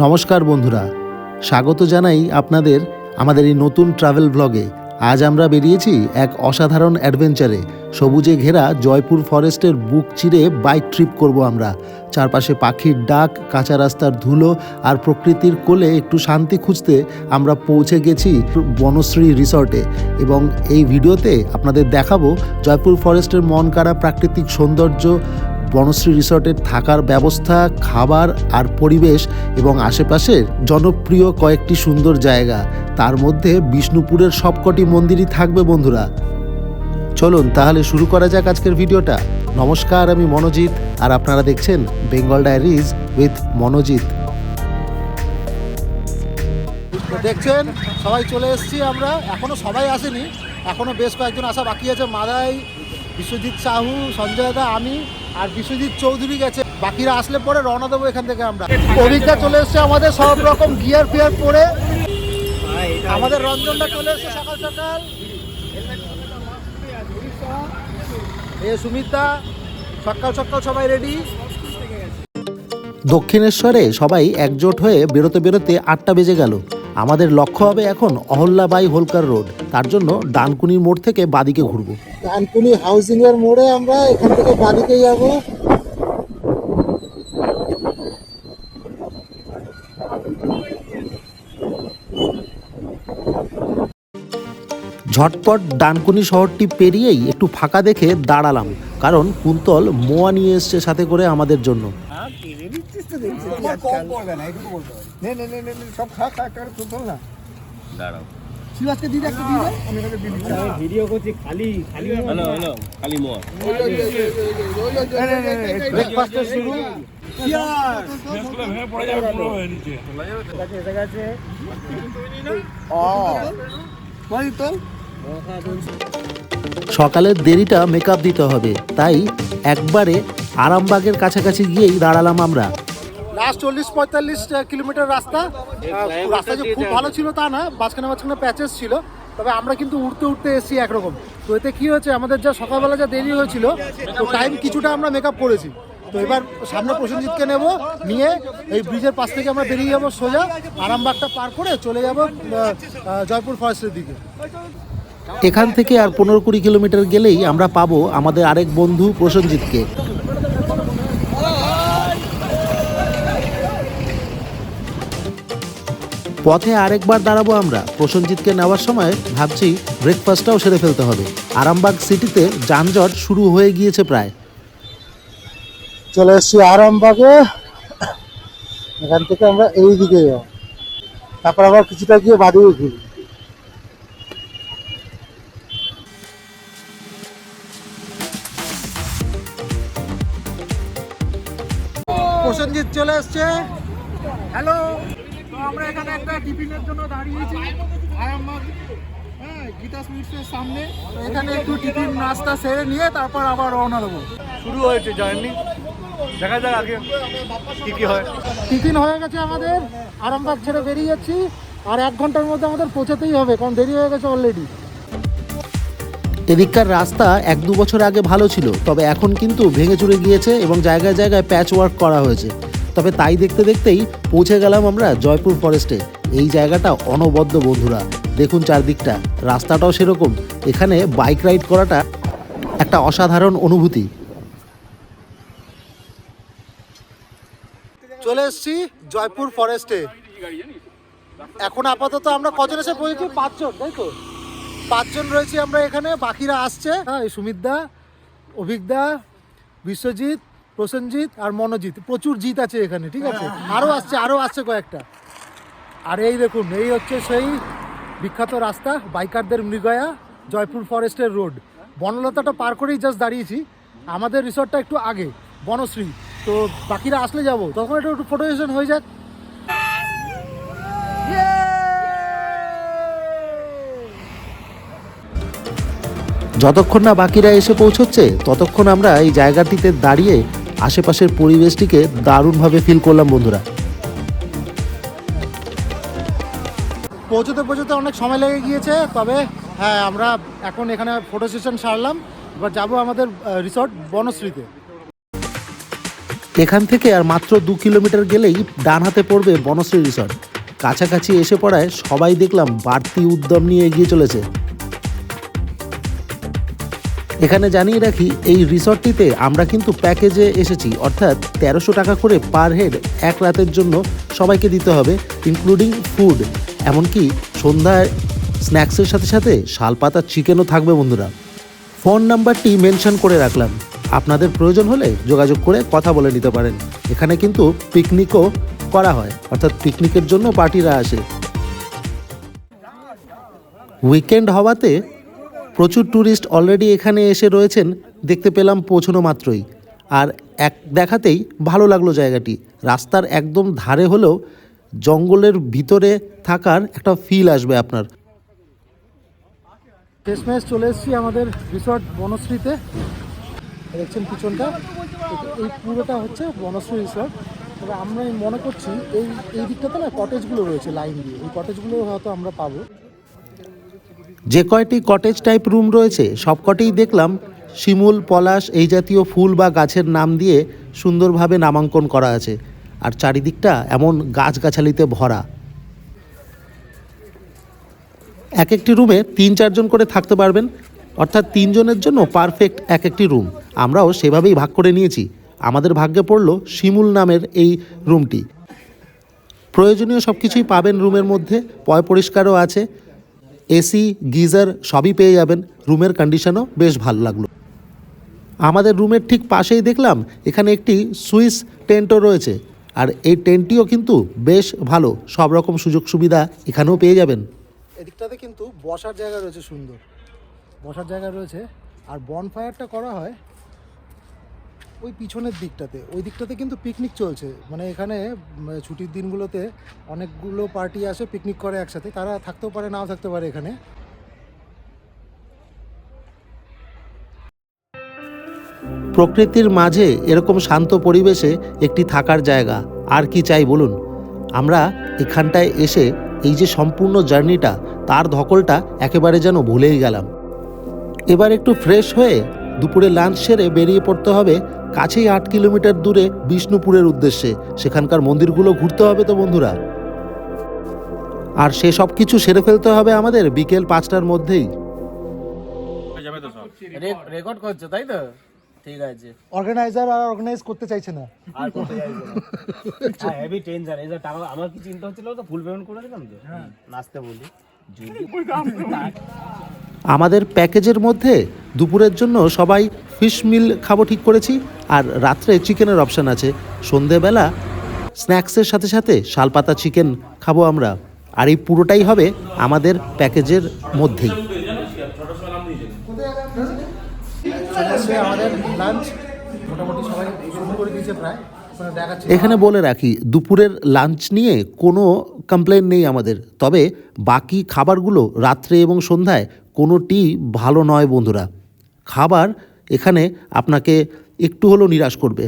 নমস্কার বন্ধুরা, স্বাগত জানাই আপনাদের আমাদের এই নতুন ট্রাভেল ব্লগে। আজ আমরা বেরিয়েছি এক অসাধারণ অ্যাডভেঞ্চারে। সবুজে ঘেরা জয়পুর ফরেস্টের বুক চিরে বাইক ট্রিপ করব আমরা। চারপাশে পাখির ডাক, কাঁচা রাস্তার ধুলো আর প্রকৃতির কোলে একটু শান্তি খুঁজতে আমরা পৌঁছে গেছি বনশ্রী রিসর্টে। এবং এই ভিডিওতে আপনাদের দেখাবো জয়পুর ফরেস্টের মন কাড়া প্রাকৃতিক সৌন্দর্য, বনশ্রী রিসর্টের থাকার ব্যবস্থা, খাবার আর পরিবেশ এবং আশেপাশের জনপ্রিয় কয়েকটি সুন্দর জায়গা। তার মধ্যে বিষ্ণুপুরের সবকটি মন্দিরই থাকবে বন্ধুরা। চলুন তাহলে শুরু করা যাক আজকের ভিডিওটা। নমস্কার, আমি মনোজিৎ আর আপনারা দেখছেন বেঙ্গল ডায়েরিজ উইথ মনোজিৎ। দেখছেন সবাই চলে এসেছি আমরা, এখনো সবাই আসেনি, এখনো বেশ কয়েকজন আসা বাকি আছে। মাদাই, বিশ্বজিৎ সাহু, সঞ্জয় দা, আমি আর বিশ্বজিৎ চৌধুরী গেছে। বাকিরা আসলে পরে রওনা দেবো এখান থেকে আমরা। অভিজ্ঞতা চলে এসছে আমাদের সব রকম গিয়ার ফিয়ার পরে। আমাদের রঞ্জনটা চলে এসছে সকাল সকাল। এ সুমিতা সকাল সকাল সবাই রেডি। দক্ষিণেশ্বরে সবাই একজোট হয়ে বেরোতে বেরোতে 8টা বেজে গেল। আমাদের লক্ষ্য হবে এখন অহল্যাবাই হোলকার রোড। তার জন্য ডানকুনির মোড় থেকে বাদিকে ঘুরবো। ডানকুনি হাউজিং এর মোড়ে আমরা এখান থেকে বাদিকে যাব। ঝটপট ডানকুনি শহরটি পেরিয়েই একটু ফাঁকা দেখে দাঁড়ালাম, কারণ কুন্তল মোয়া নিয়ে এসছে সাথে করে আমাদের জন্য। সকালের দেরিটা মেকআপ দিতে হবে, তাই একবারে আরামবাগের কাছাকাছি গিয়েই দাঁড়ালাম আমরা। লাস্ট 40-45 কিলোমিটার রাস্তা। রাস্তা যে খুব ভালো ছিল তা না, মাঝখানে মাঝখানে প্যাচেস ছিল, তবে আমরা কিন্তু উঠতে উঠতে এসেছি একরকম। তো এতে কী হয়েছে, আমাদের যা সকালবেলা যা দেরি হয়েছিল, তো টাইম কিছুটা আমরা মেকআপ করেছি। তো এবার সামনে প্রসেনজিৎকে নেব, নিয়ে এই ব্রিজের পাশ থেকে আমরা বেরিয়ে যাবো সোজা আরামবাগটা পার করে চলে যাব জয়পুর ফরেস্টের দিকে। এখান থেকে আর 15-20 কিলোমিটার গেলেই আমরা পাবো আমাদের আরেক বন্ধু প্রসেনজিৎকে। পথে আরেকবার দাঁড়াবো আমরা। প্রসেনজিৎকে নেওয়ার সময় ভাবছি ব্রেকফাস্টটাও সেরে ফেলতে হবে। আরামবাগ সিটিতে যানজট শুরু হয়ে গিয়েছে প্রায়। চলে এসছি আরামবাগে। এখান থেকে আমরা এই দিকে যাব, তারপর আবার কিছুটা গিয়ে বাদিকে ঘুরি। প্রসেনজিৎ চলে এসছে। হ্যালো, তো আমরা এখানে একটা টিফিনের জন্য দাঁড়িয়েছি আরামবাগ, গীতা সুইটসের সামনে। এখানে একটু টিফিন নাস্তা সেরে নিয়ে তারপর আবার রওনা দেবো। শুরু হয়েছে জার্নি, দেখা যাক আগে কি কি হয়। টিফিন হয়ে গেছে আমাদের, আরামবাগ ছেড়ে বেরিয়ে যাচ্ছি। আর 1 ঘন্টার মধ্যে আমাদের পৌঁছাতেই হবে, কারণ দেরি হয়ে গেছে অলরেডি। এদিককার রাস্তা 1-2 বছর আগে ভালো ছিল, তবে এখন কিন্তু ভেঙে চুরে গিয়েছে এবং জায়গায় জায়গায় প্যাচ ওয়ার্ক করা হয়েছে। তবে তাই দেখতে দেখতেই পৌঁছে গেলাম আমরা জয়পুর ফরেস্টে। এই জায়গাটা অনবদ্য বন্ধুরা, দেখুন চারদিকটা, রাস্তাটাও সেরকম। এখানে বাইক রাইড করাটা একটা অসাধারণ অনুভূতি। চলে এসেছি জয়পুর ফরেস্টে। এখন আপাতত আমরা কজন এসে পৌঁছেছি? 5 জন, তাই তো? 5 জন রয়েছি আমরা এখানে, বাকিরা আসছে। হ্যাঁ, সুমিতদা, অভিজ্ঞদা, বিশ্বজিৎ, প্রসেনজিৎ আর মনোজিৎ। প্রচুর জিত আছে এখানে, ঠিক আছে? আরও আসছে কয়েকটা। আর এই দেখুন, এই হচ্ছে সেই বিখ্যাত রাস্তা, বাইকারদের মৃগয়া, জয়পুর ফরেস্টের রোড। বনলতাটা পার করেই জাস্ট দাঁড়িয়েছি। আমাদের রিসর্টটা একটু আগে, বনশ্রী। তো বাকিরা আসলে যাব, তখন একটু ফটো সেশন হয়ে যাক। যতক্ষণ না বাকিরা এসে পৌঁছচ্ছে ততক্ষণ আমরা এই জায়গাটিতে দাঁড়িয়ে আশেপাশের পরিবেশটিকে দারুণভাবে ফিল করলাম বন্ধুরা। পৌঁছতে অনেক সময় লেগে গিয়েছে, তবে হ্যাঁ, আমরা এখন এখানে ফটো সেশন সারলাম। এবার যাবো আমাদের রিসর্ট বনশ্রীতে। এখান থেকে আর মাত্র 2 কিলোমিটার গেলেই ডান হাতে পড়বে বনশ্রী রিসর্ট। কাছাকাছি এসে পড়ায় সবাই দেখলাম বাড়তি উদ্যম নিয়ে এগিয়ে চলেছে। এখানে জানিয়ে রাখি, এই রিসর্টটিতে আমরা কিন্তু প্যাকেজে এসেছি, অর্থাৎ 1300 টাকা করে পার হেড এক রাতের জন্য সবাইকে দিতে হবে, ইনক্লুডিং ফুড। এমনকি সন্ধ্যায় স্ন্যাক্সের সাথে সাথে শালপাতা চিকেনও থাকবে বন্ধুরা। ফোন নাম্বারটি মেনশন করে রাখলাম, আপনাদের প্রয়োজন হলে যোগাযোগ করে কথা বলে নিতে পারেন। এখানে কিন্তু পিকনিকও করা হয়, অর্থাৎ পিকনিকের জন্য পার্টিরা আসে। উইকেন্ড হওয়াতে প্রচুর ট্যুরিস্ট অলরেডি এখানে এসে রয়েছেন, দেখতে পেলাম পৌঁছানো মাত্রই। আর এক দেখাতেই ভালো লাগলো জায়গাটি। রাস্তার একদম ধারে হলেও জঙ্গলের ভিতরে থাকার একটা ফিল আসবে আপনার। শেষমেশ চলে এসেছি আমাদের রিসর্ট বনশ্রীতে। দেখছেন পিছনটা, এই পুরোটা হচ্ছে বনশ্রী রিসর্ট। তবে আমরা মনে করছি এই দিকটাতে না কটেজগুলো রয়েছে লাইন দিয়ে, এই কটেজগুলো হয়তো আমরা পাবো। যে কয়টি কটেজ টাইপ রুম রয়েছে সব কটেই দেখলাম শিমুল, পলাশ এই জাতীয় ফুল বা গাছের নাম দিয়ে সুন্দরভাবে নামাঙ্কন করা আছে। আর চারিদিকটা এমন গাছগাছালিতে ভরা। এক একটি রুমে 3-4 জন করে থাকতে পারবেন, অর্থাৎ 3 জনের জন্য পারফেক্ট এক একটি রুম। আমরাও সেভাবেই ভাগ করে নিয়েছি। আমাদের ভাগ্যে পড়ল শিমুল নামের এই রুমটি। প্রয়োজনীয় সব কিছুই পাবেন রুমের মধ্যে, পয় পরিষ্কারও আছে, এসি, গিজার সবই পেয়ে যাবেন। রুমের কন্ডিশনও বেশ ভালো লাগলো। আমাদের রুমের ঠিক পাশেই দেখলাম এখানে একটি সুইস টেন্টও রয়েছে, আর এই টেন্টটিও কিন্তু বেশ ভালো। সব রকম সুযোগ সুবিধা এখানেও পেয়ে যাবেন। এদিকটাতে কিন্তু বসার জায়গা রয়েছে, সুন্দর বসার জায়গা রয়েছে। আর বনফায়ারটা করা হয় ওই পিছনের দিকটাতে, ওই দিকটাতে কিন্তু পিকনিক চলছে। মানে এখানে ছুটির দিনগুলোতে অনেকগুলো পার্টি আসে, পিকনিক করে একসাথে। তারা থাকতেও পারে, নাও থাকতে পারে এখানে। প্রকৃতির মাঝে এরকম শান্ত পরিবেশে একটি থাকার জায়গা আর কি চাই বলুন। আমরা এখানটায় এসে এই যে সম্পূর্ণ জার্নিটা, তার ধকলটা একেবারে যেন ভুলেই গেলাম। এবার একটু ফ্রেশ হয়ে দুপুরে লাঞ্চ সেরে বেরিয়ে পড়তে হবে কাছেই 8 কিলোমিটার দূরে বিষ্ণুপুরের উদ্দেশ্যে। সেখানকার মন্দিরগুলো ঘুরতে হবে তো বন্ধুরা। আর সে সব কিছু সেরে ফেলতে হবে আমাদের বিকেল 5টার মধ্যেই। রেকর্ড করছো তাই তো? ঠিক আছে। অর্গানাইজার আর অর্গানাইজ করতে চাইছে না। আর করতে চাইছো না? হ্যাঁ, হেভি টেনশন। এই যে টাকা আমার কি চিন্তা হচ্ছিল, তো ফুল পেমেন্ট করে দিলাম তো। নাচতে বলি যদি আমাদের প্যাকেজের মধ্যে দুপুরের জন্য সবাই ফিশ মিল খাবো ঠিক করেছি, আর রাত্রে চিকেনের অপশান আছে। সন্ধেবেলা স্ন্যাক্সের সাথে সাথে শালপাতা চিকেন খাবো আমরা। আর এই পুরোটাই হবে আমাদের প্যাকেজের মধ্যেই। আমাদের লাঞ্চ মোটামুটি সবাই শুরু করে দিয়েছে প্রায়। দেখাচ্ছি এখানে বলে রাখি, দুপুরের লাঞ্চ নিয়ে কোনো কমপ্লেন নেই আমাদের। তবে বাকি খাবারগুলো রাত্রে এবং সন্ধ্যায় কোনোটি ভালো নয় বন্ধুরা। খাবার এখানে আপনাকে একটু হলেও নিরাশ করবে।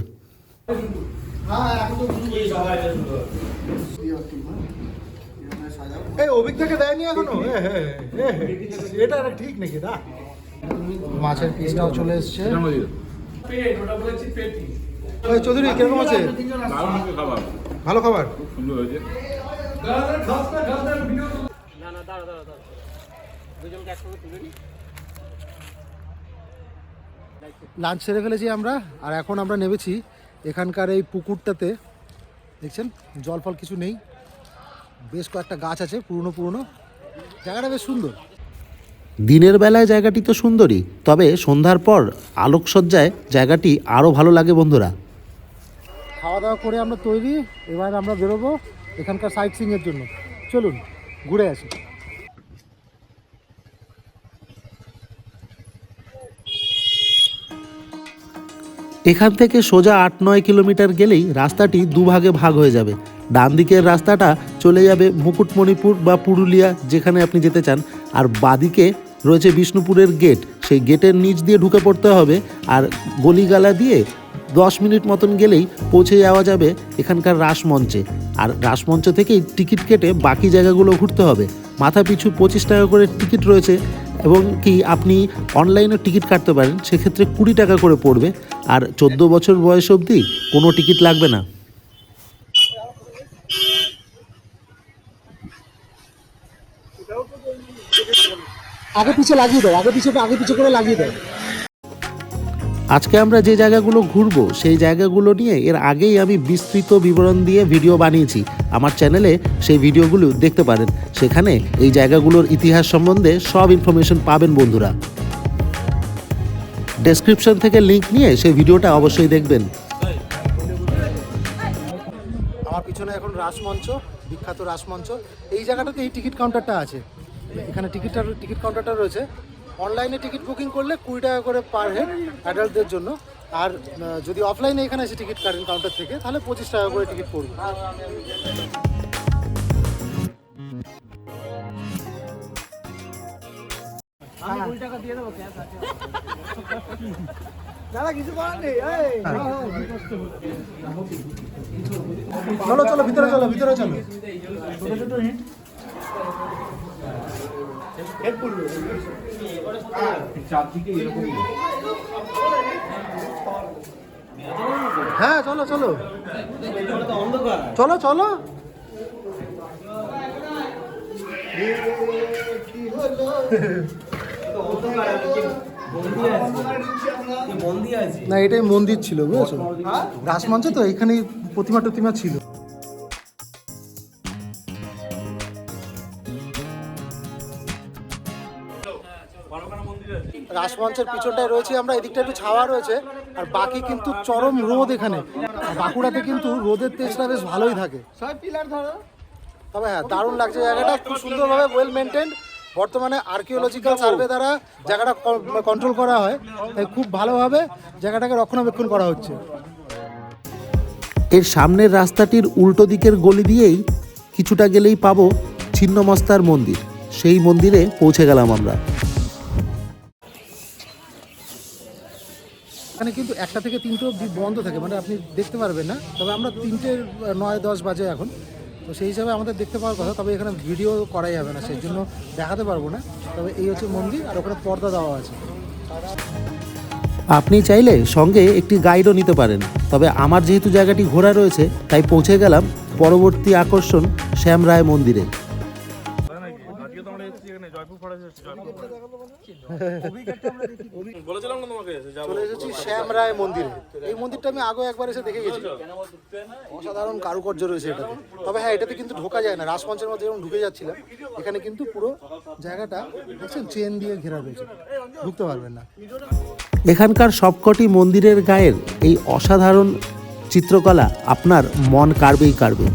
এই অভিজ্ঞতাকে দেয়নি এখনো। এটা ঠিক নাকি দা? মাছের পিসটাও চলে এসছে। ওই চৌধুরী কিরকম আছে? ভালো খাবার। লাঞ্চ সেরে ফেলেছি আমরা, আর এখন আমরা নেমেছি এখানকার এই পুকুরটাতে। দেখছেন জল ফল কিছু নেই, বেশ কয়েকটা গাছ আছে পুরনো পুরনো। জায়গাটা বেশ সুন্দর। দিনের বেলায় জায়গাটি তো সুন্দরই, তবে সন্ধ্যার পর আলোকসজ্জায় জায়গাটি আরও ভালো লাগে বন্ধুরা। খাওয়া দাওয়া করে আমরা তৈরি, এবার আমরা বেরোবো এখানকার সাইট সিইংয়ের জন্য। চলুন ঘুরে আসি। এখান থেকে সোজা 8-9 কিলোমিটার গেলেই রাস্তাটি দুভাগে ভাগ হয়ে যাবে। ডান দিকের রাস্তাটা চলে যাবে মুকুটমণিপুর বা পুরুলিয়া, যেখানে আপনি যেতে চান। আর বাদিকে রয়েছে বিষ্ণুপুরের গেট, সেই গেটের নিচ দিয়ে ঢুকে পড়তে হবে। আর গলিগালা দিয়ে 10 মিনিট মতন গেলেই পৌঁছে যাওয়া যাবে এখানকার রাসমঞ্চে। আর রাসমঞ্চ থেকেই টিকিট কেটে বাকি জায়গাগুলো ঘুরতে হবে। মাথা পিছু 25 টাকা করে টিকিট রয়েছে। এবং কি আপনি অনলাইনে টিকিট কাটতে পারেন, সেক্ষেত্রে 20 টাকা করে পড়বে, আর 14 বছর বয়স অবধি কোনো টিকিট লাগবে না। আগে পিছে লাগিয়ে দাও, আগে পিছে করে লাগিয়ে দাও। আজকে আমরা যে জায়গাগুলো ঘুরবো সেই জায়গাগুলো নিয়ে এর আগেই আমি বিস্তৃত বিবরণ দিয়ে ভিডিও বানিয়েছি। আমার চ্যানেলে সেই ভিডিওগুলো দেখতে পারেন, সেখানে এই জায়গাগুলোর ইতিহাস সম্বন্ধে সব ইনফরমেশন পাবেন বন্ধুরা। ডেসক্রিপশন থেকে লিংক নিয়ে সেই ভিডিওটা অবশ্যই দেখবেন। আমার পিছনে এখন রাসমঞ্চ, বিখ্যাত রাসমঞ্চ। এই জায়গাটাতে এই টিকিট কাউন্টারটা আছে, এখানে টিকিট কাউন্টারটা রয়েছে। অনলাইনে টিকিট বুকিং করলে 20 টাকা করে পার হেড অ্যাডাল্টদের জন্য, আর যদি অফলাইনে এখানে এসে টিকিট কাটেন কাউন্টার থেকে তাহলে 25 টাকা করে টিকিট পড়বে। চলো চলো ভিতরে চলো, ভিতরে চলো। হ্যাঁ চলো চলো চলো চলো। না, এটাই মন্দির ছিল, বুঝেছো? রাসমঞ্চ তো এখানে প্রতিমা টতিমা ছিল। রাসমঞ্চের পিছনটায় রয়েছে আমরা, এদিকটা একটু ছাওয়া রয়েছে, আর বাকি কিন্তু চরম রোদ এখানে। বাঁকুড়াতে কিন্তু রোদের তেজটা বেশ ভালোই থাকে। তবে হ্যাঁ, দারুণ লাগছে জায়গাটা, খুব সুন্দরভাবে ওয়েল মেনটেন্ড। বর্তমানে আর্কিওলজিক্যাল সার্ভে দ্বারা জায়গাটা কন্ট্রোল করা হয়, তাই খুব ভালোভাবে জায়গাটাকে রক্ষণাবেক্ষণ করা হচ্ছে। এর সামনের রাস্তাটির উল্টো দিকের গলি দিয়েই কিছুটা গেলেই পাবো ছিন্নমস্তার মন্দির। সেই মন্দিরে পৌঁছে গেলাম আমরা। এখানে কিন্তু 1টা থেকে 3টে অবধি বন্ধ থাকে, মানে আপনি দেখতে পারবেন না। তবে আমরা 3টে 9-10 বাজে এখন, তো সেই হিসাবে আমাদের দেখতে পাওয়ার কথা। তবে এখানে ভিডিও করাই যাবে না, সেই জন্য দেখাতে পারবো না। তবে এই হচ্ছে মন্দির, আর ওখানে পর্দা দেওয়া আছে। আপনি চাইলে সঙ্গে একটি গাইডও নিতে পারেন। তবে আমার যেহেতু জায়গাটি ঘোরা রয়েছে, তাই পৌঁছে গেলাম পরবর্তী আকর্ষণ শ্যাম রায় মন্দিরে। চলে এসেছি শ্যাম রায় মন্দিরে। এই মন্দিরটা আমি আগেও একবার এসে দেখে গেছি, অসাধারণ কারুকার্য রয়েছে এটাতে। তবে হ্যাঁ, এটাতে কিন্তু ঢোকা যায় না। রাসমঞ্চের মধ্যে যখন ঢুকে যাচ্ছিলাম, এখানে কিন্তু পুরো জায়গাটা দেখছেন চেন দিয়ে ঘেরা রয়েছে, ঢুকতে পারবেন না। এখানকার সবকটি মন্দিরের গায়ের এই অসাধারণ চিত্রকলা আপনার মন কাড়বেই কাড়বে।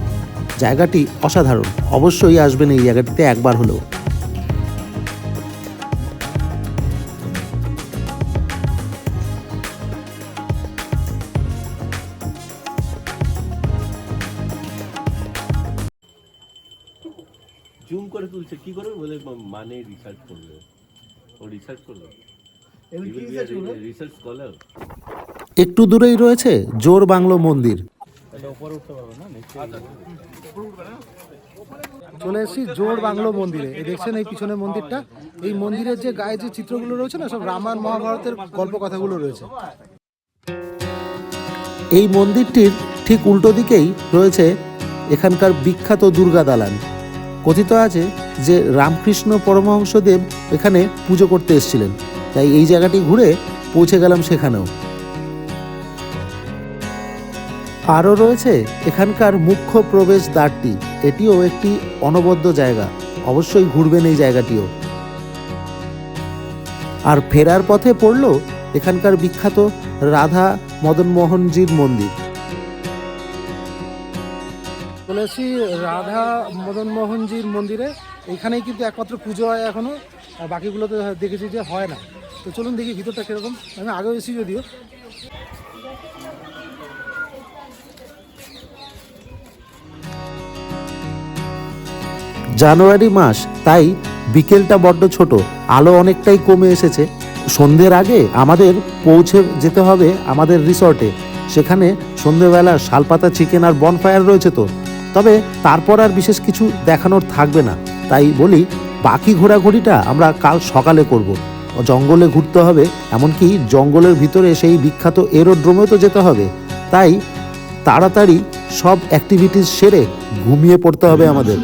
জায়গাটি অসাধারণ, অবশ্যই আসবেন এই জায়গাটিতে একবার হলেও। জুম করে তুলছে কি করে বলে, মানে রিসার্চ করবে, ও রিসার্চ করবে, রিসার্চ স্কলার। একটু দূরেই রয়েছে জোর বাংলো মন্দির। চলে এসেছি জোর বাংলো মন্দিরে। এই দেখছেন এই পিছনের মন্দিরটা, এই মন্দিরের যে গায়ে যে চিত্রগুলো রয়েছে না, সব রামায়ণ মহাভারতের গল্প কথাগুলো রয়েছে। এই মন্দিরটির ঠিক উল্টো দিকেই রয়েছে এখানকার বিখ্যাত দুর্গা দালান। কথিত আছে যে রামকৃষ্ণ পরমহংসদেব এখানে পুজো করতে এসেছিলেন, তাই এই জায়গাটি ঘুরে পৌঁছে গেলাম সেখানেও। আরও রয়েছে এখানকার মুখ্য প্রবেশ দ্বারটি, এটিও একটি অনবদ্য জায়গা, অবশ্যই ঘুরবেন এই জায়গাটিও। আর ফেরার পথে পড়ল এখানকার বিখ্যাত রাধা মদন মোহনজির মন্দির। চলে এসেছি রাধা মদন মোহনজির মন্দিরে। এখানেই কিন্তু একমাত্র পুজো হয় এখনো, আর বাকিগুলোতে দেখেছি যে হয় না। তো চলুন দেখি ভিতরটা কিরকম। আমি আগেও এসেছি যদিও। জানুয়ারি মাস, তাই বিকেলটা বড্ড ছোট, আলো অনেকটাই কমে এসেছে। সন্ধ্যের আগে আমাদের পৌঁছে যেতে হবে আমাদের রিসর্টে। সেখানে সন্ধ্যেবেলা শালপাতা চিকেন আর বনফায়ার রয়েছে তো। তবে তারপর আর বিশেষ কিছু দেখানোর থাকবে না, তাই বলি বাকি ঘোরাঘুরিটা আমরা কাল সকালে করব। জঙ্গলে ঘুরতে হবে, এমনকি জঙ্গলের ভিতরে সেই বিখ্যাত এরোড্রোমেও তো যেতে হবে। তাই তাড়াতাড়ি সব অ্যাক্টিভিটিস সেরে ঘুমিয়ে পড়তে হবে আমাদের।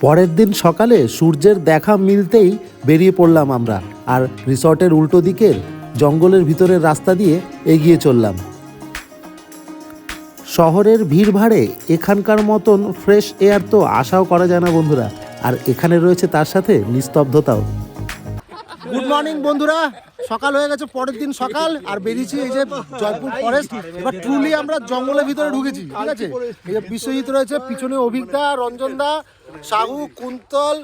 পরের দিন সকালে সূর্যের দেখা মিলতেই বেরিয়ে পড়লাম আমরা, আর রিসর্টের উল্টো দিকের জঙ্গলের ভিতরের রাস্তা দিয়ে এগিয়ে চললাম। শহরের ভিড়ভাড়ে এখানকার মতন ফ্রেশ এয়ার তো আশাও করা যায় না বন্ধুরা, আর এখানে রয়েছে তার সাথে নিস্তব্ধতাও। গুড মর্নিং বন্ধুরা, সকাল হয়ে গেছে, পরের দিন সকাল, আর বেরিয়েছি এই যে জয়পুর ফরেস্ট। এবার ট্রুলি আমরা জঙ্গলের ভিতরে ঢুকেছি, ঠিক আছে। এই যে বিশ্বজিৎ রয়েছে, পিছনে অভিজ্ঞতা, রঞ্জনদা, সাহু, কুন্তল,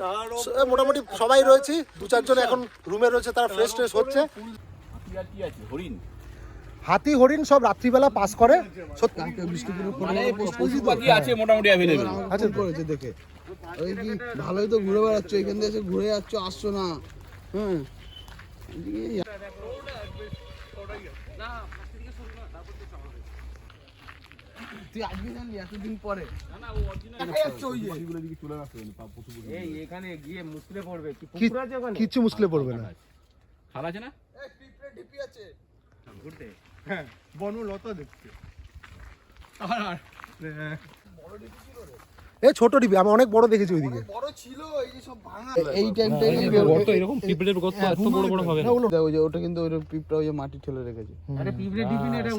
মোটামুটি সবাই রয়েছি। 2-4 জন এখন রুমে রয়েছে, তারা ফ্রেশ ট্রেশ হচ্ছে। হাতি হরিণ সব রাত্রিবেলা পাস করে। আচ্ছা করেছে দেখে ওই কি ভালোই তো ঘুরে বেড়াচ্ছ, এখান থেকে এসে ঘুরে যাচ্ছ, আসছো না। হ্যাঁ তুই আজকে জানলি এতদিন পরে? এখানে গিয়ে মুশকিলে পড়বে। কি পুকুর আছে ওখানে? কিচ্ছু মুশকিলে পড়বে না। খাল আছে না? ঢিপি আছে ঘুরতে হ্যাঁ, বনলতা দেখতে। এই ছোট ডিবি, আমি অনেক বড় দেখেছি ওইদিকে। বড় ছিল, এই যে সব ভাঙা। এই টাইমটাই এরকম পিঁপড়ের গর্ত এত বড় বড় হবে না। ওই যে ওটা কিন্তু ওই পিপটা ওই যে মাটি ঠেলে রেখেছে। আরে পিঁপড়ে টিপি না, এটা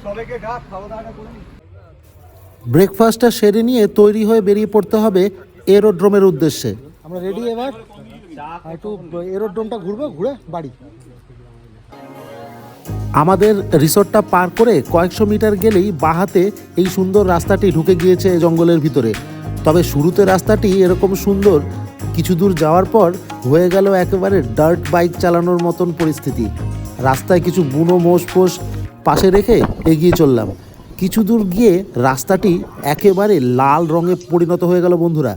সবাইকে ডাক, খাওয়া দাওয়া করি। ব্রেকফাস্টটা সেরে নিয়ে তৈরি হয়ে বেরিয়ে পড়তে হবে এরোড্রোমের উদ্দেশ্যে। আমরা রেডি, এবার একটু এরোড্রোমটা ঘুরবো, ঘুরে বাড়ি। আমাদের রিসর্টটা পার করে কয়েকশো মিটার গেলেই বাহাতে এই সুন্দর রাস্তাটি ঢুকে গিয়েছে জঙ্গলের ভিতরে। তবে শুরুতে রাস্তাটি এরকম সুন্দর, কিছু দূর যাওয়ার পর হয়ে গেল একেবারে ডার্ট বাইক চালানোর মতন পরিস্থিতি। রাস্তায় কিছু বুনো মোষ ফোষ পাশে রেখে এগিয়ে চললাম। কিছু দূর গিয়ে রাস্তাটি একেবারে লাল রঙে পরিণত হয়ে গেল বন্ধুরা,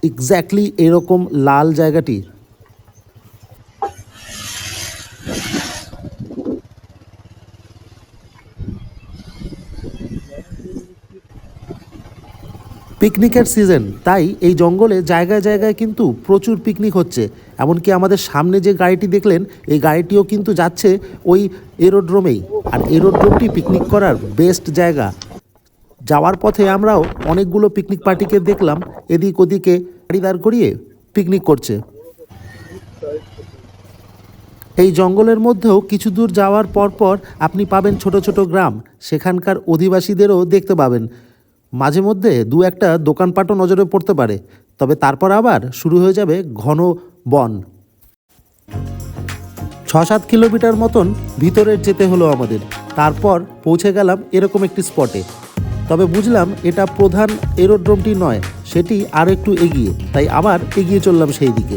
এক্স্যাক্টলি এরকম লাল জায়গাটি। পিকনিকের সিজন, তাই এই জঙ্গলে জায়গায় জায়গায় কিন্তু প্রচুর পিকনিক হচ্ছে। এমনকি আমাদের সামনে যে গাড়িটি দেখলেন, এই গাড়িটিও কিন্তু যাচ্ছে ওই এরোড্রোমেই। আর এরোড্রোমটি পিকনিক করার বেস্ট জায়গা। যাওয়ার পথে আমরাও অনেকগুলো পিকনিক পার্টিকে দেখলাম এদিক ওদিকে গাড়ি দাঁড় করিয়ে পিকনিক করছে। এই জঙ্গলের মধ্যেও কিছু দূর যাওয়ার পর পর আপনি পাবেন ছোট ছোট গ্রাম, সেখানকার অধিবাসীদেরও দেখতে পাবেন। মাঝে মধ্যে 2-1টা দোকানপাটও নজরে পড়তে পারে, তবে তারপর আবার শুরু হয়ে যাবে ঘন বন। 6-7 কিলোমিটার মতন ভিতরে যেতে হলো আমাদের, তারপর পৌঁছে গেলাম এরকম একটি স্পটে। তবে বুঝলাম এটা প্রধান এরোড্রোমটি নয়, সেটি আর একটু এগিয়ে, তাই আবার এগিয়ে চললাম সেই দিকে।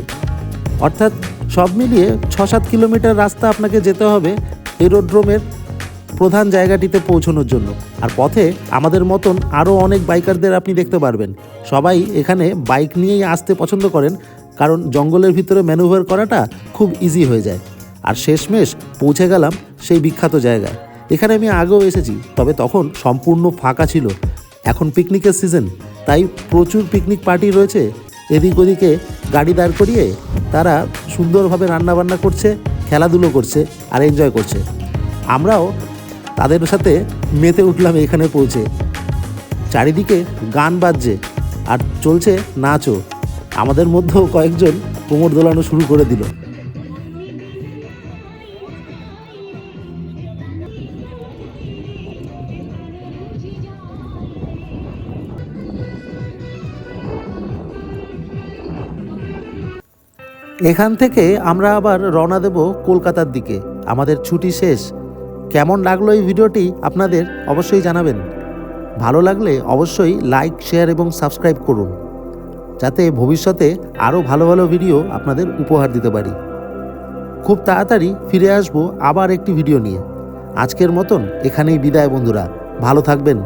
অর্থাৎ সব মিলিয়ে 6-7 কিলোমিটার রাস্তা আপনাকে যেতে হবে এরোড্রোমের প্রধান জায়গাটিতে পৌঁছানোর জন্য। আর পথে আমাদের মতন আরও অনেক বাইকারদের আপনি দেখতে পারবেন। সবাই এখানে বাইক নিয়েই আসতে পছন্দ করেন, কারণ জঙ্গলের ভিতরে ম্যানুভার করাটা খুব ইজি হয়ে যায়। আর শেষমেশ পৌঁছে গেলাম সেই বিখ্যাত জায়গায়। এখানে আমি আগেও এসেছি, তবে তখন সম্পূর্ণ ফাঁকা ছিল। এখন পিকনিকের সিজন, তাই প্রচুর পিকনিক পার্টি রয়েছে। এদিক ওদিকে গাড়ি দাঁড় করিয়ে তারা সুন্দরভাবে রান্নাবান্না করছে, খেলাধুলো করছে আর এনজয় করছে। আমরাও তাদের সাথে মেতে উঠলাম এখানে পৌঁছে। চারিদিকে গান বাজছে আর চলছে নাচও। আমাদের মধ্যেও কয়েকজন কোমর দোলানো শুরু করে দিল। এখান থেকে আমরা আবার রওনা দেব কলকাতার দিকে। আমাদের ছুটি শেষ। কেমন লাগলো এই ভিডিওটি আপনাদের অবশ্যই জানাবেন। ভালো লাগলে অবশ্যই লাইক, শেয়ার এবং সাবস্ক্রাইব করুন, যাতে ভবিষ্যতে আরও ভালো ভালো ভিডিও আপনাদের উপহার দিতে পারি। খুব তাড়াতাড়ি ফিরে আসবো আবার একটি ভিডিও নিয়ে। আজকের মতন এখানেই বিদায় বন্ধুরা। ভালো থাকবেন।